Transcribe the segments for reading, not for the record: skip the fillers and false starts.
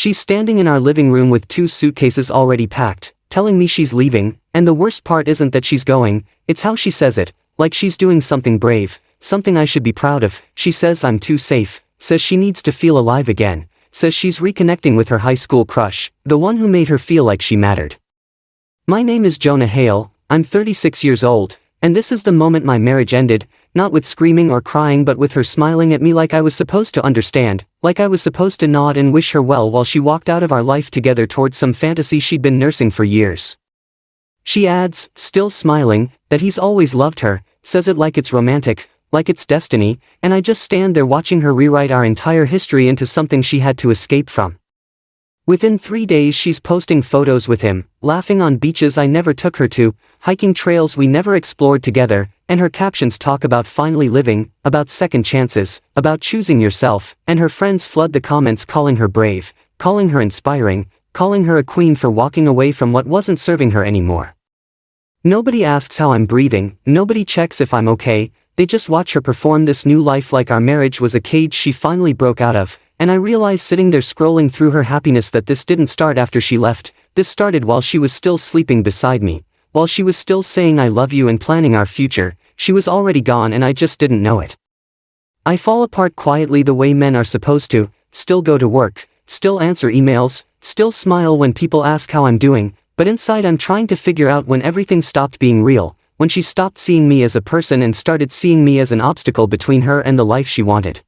She's standing in our living room with 2 suitcases already packed, telling me she's leaving, and the worst part isn't that she's going, it's how she says it, like she's doing something brave, something I should be proud of. She says I'm too safe, says she needs to feel alive again, says she's reconnecting with her high school crush, the one who made her feel like she mattered. My name is Jonah Hale, I'm 36 years old, and this is the moment my marriage ended, not with screaming or crying but with her smiling at me like I was supposed to understand, like I was supposed to nod and wish her well while she walked out of our life together towards some fantasy she'd been nursing for years. She adds, still smiling, that he's always loved her, says it like it's romantic, like it's destiny, and I just stand there watching her rewrite our entire history into something she had to escape from. Within 3 days she's posting photos with him, laughing on beaches I never took her to, hiking trails we never explored together, and her captions talk about finally living, about second chances, about choosing yourself, and her friends flood the comments calling her brave, calling her inspiring, calling her a queen for walking away from what wasn't serving her anymore. Nobody asks how I'm breathing, nobody checks if I'm okay, they just watch her perform this new life like our marriage was a cage she finally broke out of. And I realized sitting there scrolling through her happiness that this didn't start after she left, this started while she was still sleeping beside me, while she was still saying I love you and planning our future. She was already gone and I just didn't know it. I fall apart quietly the way men are supposed to, still go to work, still answer emails, still smile when people ask how I'm doing, but inside I'm trying to figure out when everything stopped being real, when she stopped seeing me as a person and started seeing me as an obstacle between her and the life she wanted.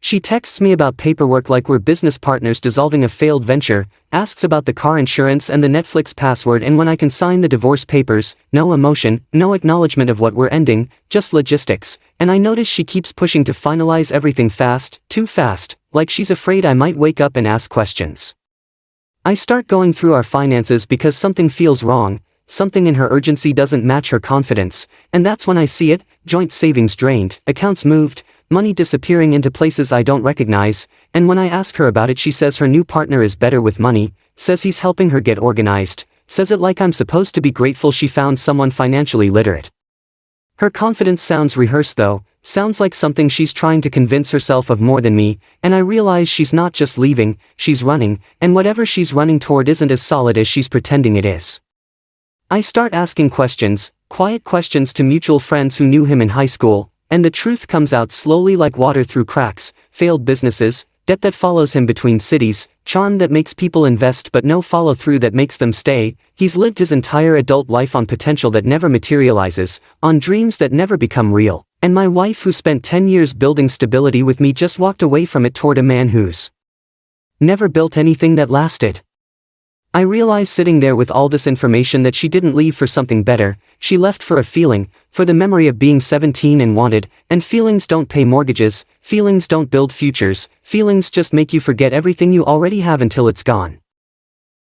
She texts me about paperwork like we're business partners dissolving a failed venture, asks about the car insurance and the Netflix password and when I can sign the divorce papers, no emotion, no acknowledgement of what we're ending, just logistics, and I notice she keeps pushing to finalize everything fast, too fast, like she's afraid I might wake up and ask questions. I start going through our finances because something feels wrong, something in her urgency doesn't match her confidence, and that's when I see it, joint savings drained, accounts moved, money disappearing into places I don't recognize, and when I ask her about it she says her new partner is better with money, says he's helping her get organized, says it like I'm supposed to be grateful she found someone financially literate. Her confidence sounds rehearsed though, sounds like something she's trying to convince herself of more than me, and I realize she's not just leaving, she's running, and whatever she's running toward isn't as solid as she's pretending it is. I start asking questions, quiet questions to mutual friends who knew him in high school, and the truth comes out slowly like water through cracks, failed businesses, debt that follows him between cities, charm that makes people invest but no follow-through that makes them stay. He's lived his entire adult life on potential that never materializes, on dreams that never become real, and my wife who spent 10 years building stability with me just walked away from it toward a man who's never built anything that lasted. I realize sitting there with all this information that she didn't leave for something better, she left for a feeling, for the memory of being 17 and wanted, and feelings don't pay mortgages, feelings don't build futures, feelings just make you forget everything you already have until it's gone.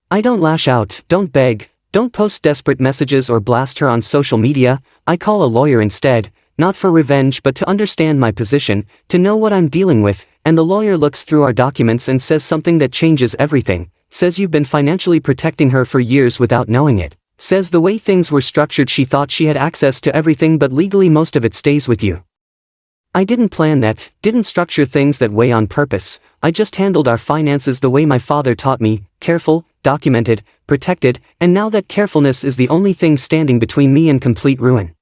I don't lash out, don't beg, don't post desperate messages or blast her on social media, I call a lawyer instead, not for revenge but to understand my position, to know what I'm dealing with, and the lawyer looks through our documents and says something that changes everything. Says you've been financially protecting her for years without knowing it. Says the way things were structured she thought she had access to everything but legally most of it stays with you. I didn't plan that, didn't structure things that way on purpose, I just handled our finances the way my father taught me, careful, documented, protected, and now that carefulness is the only thing standing between me and complete ruin.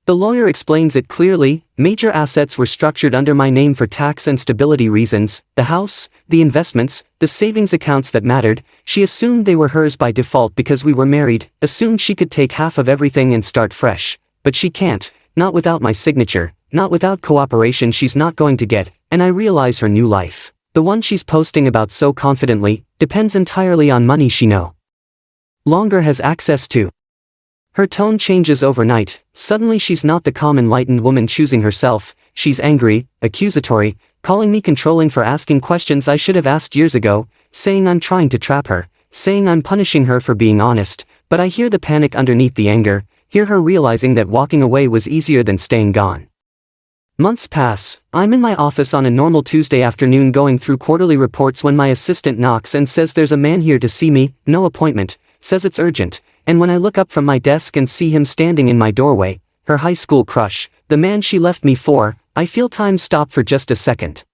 The lawyer explains it clearly, major assets were structured under my name for tax and stability reasons, the house, the investments, the savings accounts that mattered, she assumed they were hers by default because we were married, assumed she could take half of everything and start fresh, but she can't, not without my signature, not without cooperation she's not going to get, and I realize her new life, the one she's posting about so confidently, depends entirely on money she no longer has access to. Her tone changes overnight, suddenly she's not the calm enlightened woman choosing herself, she's angry, accusatory, calling me controlling for asking questions I should have asked years ago, saying I'm trying to trap her, saying I'm punishing her for being honest, but I hear the panic underneath the anger, hear her realizing that walking away was easier than staying gone. Months pass, I'm in my office on a normal Tuesday afternoon going through quarterly reports when my assistant knocks and says there's a man here to see me, no appointment, says it's urgent. And when I look up from my desk and see him standing in my doorway, her high school crush, the man she left me for, I feel time stop for just a second.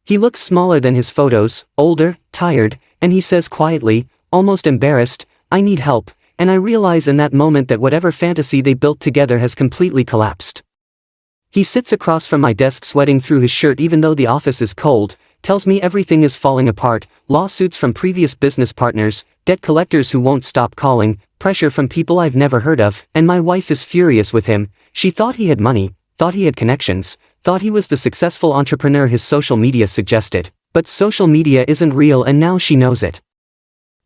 He looks smaller than his photos, older, tired, and he says quietly, almost embarrassed, "I need help," and I realize in that moment that whatever fantasy they built together has completely collapsed. He sits across from my desk sweating through his shirt even though the office is cold, tells me everything is falling apart, lawsuits from previous business partners, debt collectors who won't stop calling, pressure from people I've never heard of, and my wife is furious with him. She thought he had money, thought he had connections, thought he was the successful entrepreneur his social media suggested, but social media isn't real and now she knows it.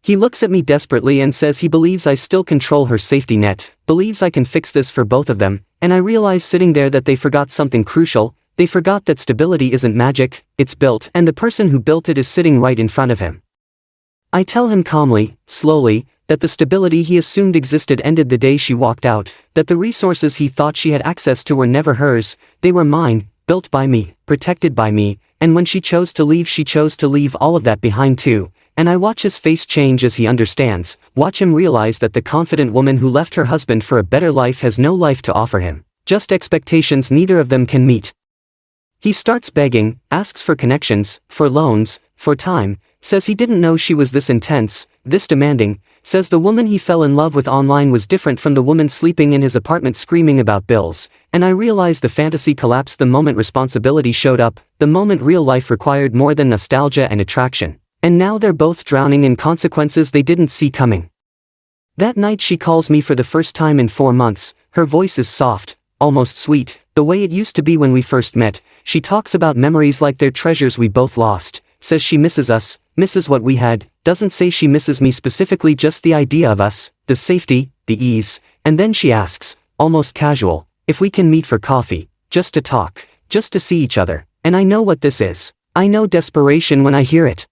He looks at me desperately and says he believes I still control her safety net, believes I can fix this for both of them, and I realize sitting there that they forgot something crucial. They forgot that stability isn't magic, it's built, and the person who built it is sitting right in front of him. I tell him calmly, slowly, that the stability he assumed existed ended the day she walked out, that the resources he thought she had access to were never hers, they were mine, built by me, protected by me, and when she chose to leave all of that behind too. And I watch his face change as he understands, watch him realize that the confident woman who left her husband for a better life has no life to offer him, just expectations neither of them can meet. He starts begging, asks for connections, for loans, for time, says he didn't know she was this intense, this demanding, says the woman he fell in love with online was different from the woman sleeping in his apartment screaming about bills, and I realized the fantasy collapsed the moment responsibility showed up, the moment real life required more than nostalgia and attraction. And now they're both drowning in consequences they didn't see coming. That night she calls me for the first time in 4 months, her voice is soft, almost sweet, the way it used to be when we first met. She talks about memories like they're treasures we both lost, says she misses us, misses what we had, doesn't say she misses me specifically, just the idea of us, the safety, the ease, and then she asks, almost casual, if we can meet for coffee, just to talk, just to see each other, and I know what this is. I know desperation when I hear it.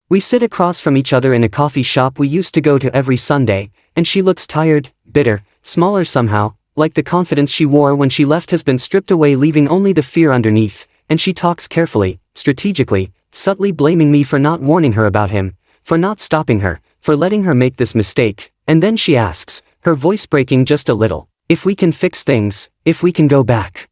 We sit across from each other in a coffee shop we used to go to every Sunday, and she looks tired, bitter, smaller somehow, like the confidence she wore when she left has been stripped away, leaving only the fear underneath, and she talks carefully, strategically, subtly blaming me for not warning her about him, for not stopping her, for letting her make this mistake, and then she asks, her voice breaking just a little, if we can fix things, if we can go back.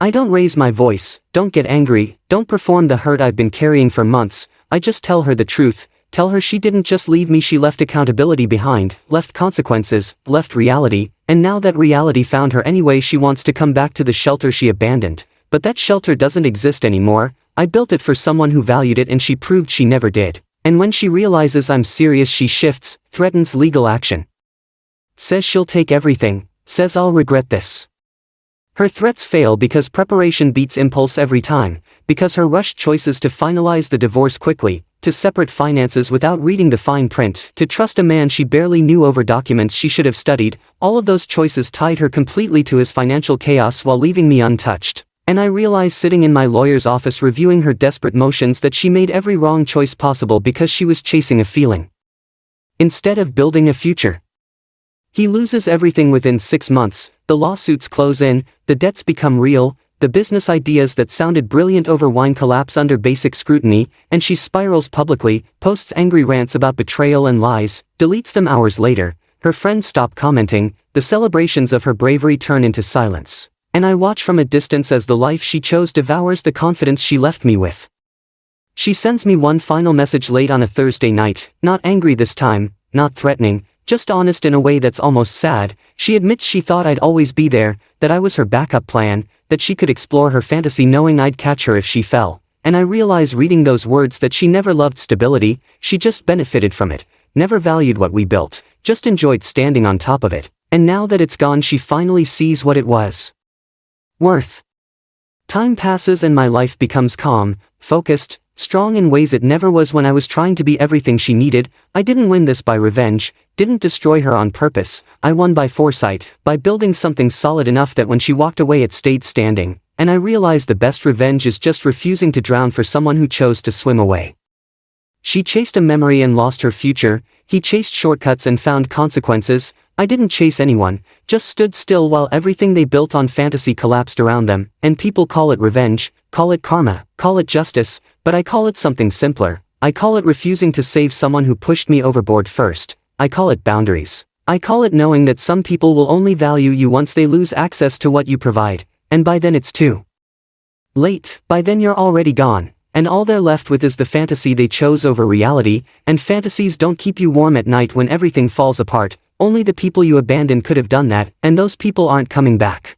I don't raise my voice, don't get angry, don't perform the hurt I've been carrying for months. I just tell her the truth, tell her she didn't just leave me, she left accountability behind, left consequences, left reality, and now that reality found her anyway. She wants to come back to the shelter she abandoned, but that shelter doesn't exist anymore. I built it for someone who valued it and she proved she never did. And when she realizes I'm serious she shifts, threatens legal action. Says she'll take everything, says I'll regret this. Her threats fail because preparation beats impulse every time, because her rushed choices to finalize the divorce quickly, to separate finances without reading the fine print, to trust a man she barely knew over documents she should have studied, all of those choices tied her completely to his financial chaos while leaving me untouched. And I realize sitting in my lawyer's office reviewing her desperate motions that she made every wrong choice possible because she was chasing a feeling instead of building a future. He loses everything within 6 months, the lawsuits close in, the debts become real, the business ideas that sounded brilliant over wine collapse under basic scrutiny, and she spirals publicly, posts angry rants about betrayal and lies, deletes them hours later, her friends stop commenting, the celebrations of her bravery turn into silence. And I watch from a distance as the life she chose devours the confidence she left me with. She sends me one final message late on a Thursday night, not angry this time, not threatening, just honest in a way that's almost sad. She admits she thought I'd always be there, that I was her backup plan, that she could explore her fantasy knowing I'd catch her if she fell. And I realize reading those words that she never loved stability, she just benefited from it, never valued what we built, just enjoyed standing on top of it. And now that it's gone she finally sees what it was worth. Time passes and my life becomes calm, focused, strong in ways it never was when I was trying to be everything she needed. I didn't win this by revenge, didn't destroy her on purpose. I won by foresight, by building something solid enough that when she walked away it stayed standing. And I realized the best revenge is just refusing to drown for someone who chose to swim away. She chased a memory and lost her future, he chased shortcuts and found consequences. I didn't chase anyone, just stood still while everything they built on fantasy collapsed around them, and people call it revenge, call it karma, call it justice, but I call it something simpler. I call it refusing to save someone who pushed me overboard first. I call it boundaries. I call it knowing that some people will only value you once they lose access to what you provide, and by then it's too late. By then you're already gone, and all they're left with is the fantasy they chose over reality, and fantasies don't keep you warm at night when everything falls apart. Only the people you abandoned could have done that, and those people aren't coming back.